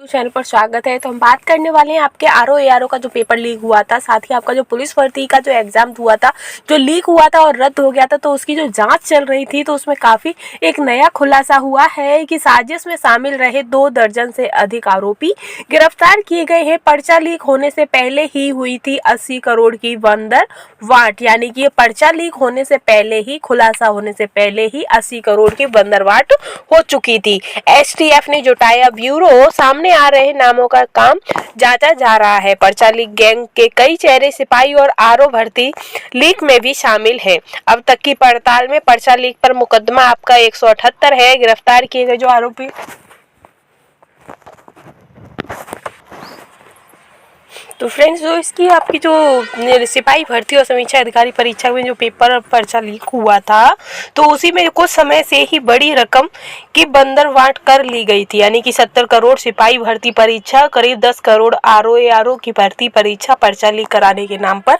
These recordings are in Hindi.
चैनल पर स्वागत है। तो हम बात करने वाले हैं आपके आरओ एआरओ का जो पेपर लीक हुआ था, साथ ही आपका जो पुलिस भर्ती का जो एग्जाम हुआ था, जो लीक हुआ था और रद्द हो गया था, तो उसकी जो जांच चल रही थी, तो उसमें काफी एक नया खुलासा हुआ है कि साजिश में शामिल रहे 2 दर्जन से अधिक आरोपी गिरफ्तार किए गए हैं। पर्चा लीक होने से पहले ही हुई थी 80 करोड़ की बंदरवाट, यानी कि ये पर्चा लीक होने से पहले ही, खुलासा होने से पहले ही 80 करोड़ की बंदरवाट हो चुकी थी। एसटीएफ ने जुटाया ब्यूरो, सामने आ रहे नामों का काम जांचा जा रहा है। पर्चा लीक गैंग के कई चेहरे सिपाही और आरओ भर्ती लीक में भी शामिल हैं। अब तक की पड़ताल में पर्चा लीक पर मुकदमा आपका 178 है। गिरफ्तार किए गए जो आरोपी तो फ्रेंड्स, जो इसकी आपकी जो सिपाही भर्ती और समीक्षा अधिकारी परीक्षा में जो पेपर और पर्चा लीक हुआ था, तो उसी में कुछ समय से ही बड़ी रकम की बंदरवाट कर ली गई थी, यानी कि 70 करोड़ सिपाही भर्ती परीक्षा, करीब 10 करोड़ आरओ एआरओ की भर्ती परीक्षा पर्चा लीक कराने के नाम पर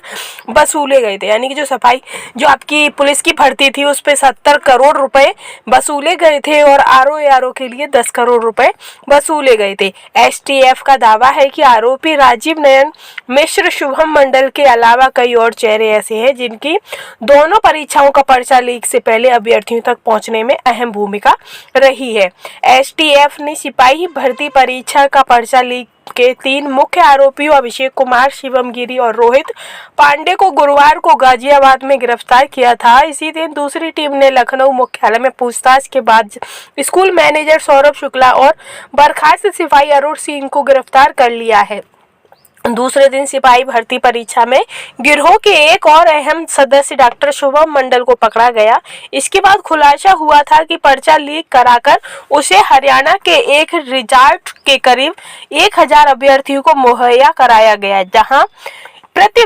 वसूले गए थे। यानी कि जो आपकी पुलिस की भर्ती थी, उस पर 70 करोड़ रुपए वसूले गए थे और आरओ एआरओ के लिए 10 करोड़ रुपए वसूले गए थे। एसटीएफ का दावा है कि आरोपी राजीव नयन मिश्र, शुभम मंडल के अलावा कई और चेहरे ऐसे हैं जिनकी दोनों परीक्षाओं का पर्चा लीक से पहले अभ्यर्थियों तक पहुंचने में अहम भूमिका रही है। एसटीएफ ने सिपाही भर्ती परीक्षा का पर्चा लीक के 3 मुख्य आरोपियों अभिषेक कुमार, शिवम गिरी और रोहित पांडे को गुरुवार को गाजियाबाद में गिरफ्तार किया था। इसी दिन दूसरी टीम ने लखनऊ मुख्यालय में पूछताछ के बाद स्कूल मैनेजर सौरभ शुक्ला और बर्खास्त सिपाही अरुण सिंह को गिरफ्तार कर लिया है। दूसरे दिन सिपाही भर्ती परीक्षा में गिरोह के एक और अहम सदस्य डॉक्टर शुभम मंडल को पकड़ा गया। इसके बाद खुलासा हुआ था कि पर्चा लीक कराकर उसे हरियाणा के एक रिजॉर्ट के करीब 1000 अभ्यर्थियों को मुहैया कराया गया, जहां प्रति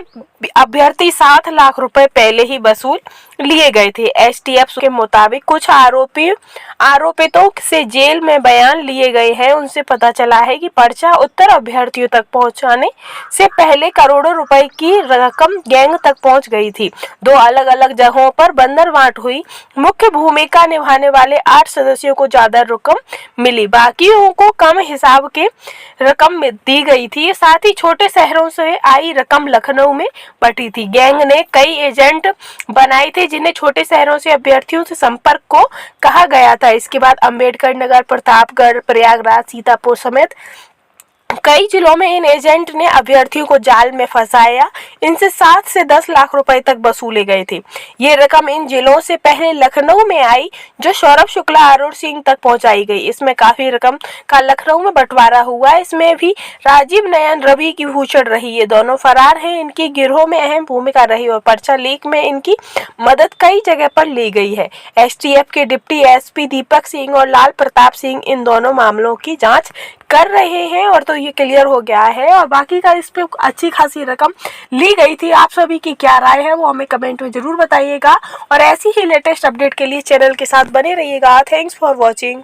अभ्यर्थी 7 लाख रुपए पहले ही वसूल लिए गए थे। एसटीएफ के मुताबिक कुछ आरोपितों से जेल में बयान लिए गए हैं। उनसे पता चला है कि पर्चा उत्तर अभ्यर्थियों तक पहुंचाने से पहले करोड़ों रुपए की रकम गैंग तक पहुंच गई थी। 2 अलग अलग जगहों पर बंदरवाट हुई। मुख्य भूमिका निभाने वाले 8 सदस्यों को ज्यादा रकम मिली, बाकियों को कम हिसाब के रकम दी गई थी। साथ ही छोटे शहरों से आई रकम लखनऊ में बटी थी। गैंग ने कई एजेंट बनाए थे जिन्हें छोटे शहरों से अभ्यर्थियों से संपर्क को कहा गया था। इसके बाद अंबेडकर नगर, प्रतापगढ़, प्रयागराज, सीतापुर समेत कई जिलों में इन एजेंट ने अभ्यर्थियों को जाल में फंसाया। इनसे 7 से 10 लाख रुपए तक वसूले गए थे। ये रकम इन जिलों से पहले लखनऊ में आई, जो सौरभ शुक्ला, अरुण सिंह तक पहुंचाई गई। इसमें काफी रकम का लखनऊ में बंटवारा हुआ। इसमें भी राजीव नयन, रवि की भूषण रही। ये दोनों फरार हैं। इनकी गिरोह में अहम भूमिका रही और पर्चा लीक में इनकी मदद कई जगह पर ली गई है। एसटीएफ के डिप्टी एसपी दीपक सिंह और लाल प्रताप सिंह इन दोनों मामलों की जांच कर रहे हैं और तो ये क्लियर हो गया है। और बाकी का इस पे अच्छी खासी रकम ली गई थी। आप सभी की क्या राय है वो हमें कमेंट में जरूर बताइएगा और ऐसी ही लेटेस्ट अपडेट के लिए चैनल के साथ बने रहिएगा। Thanks for watching.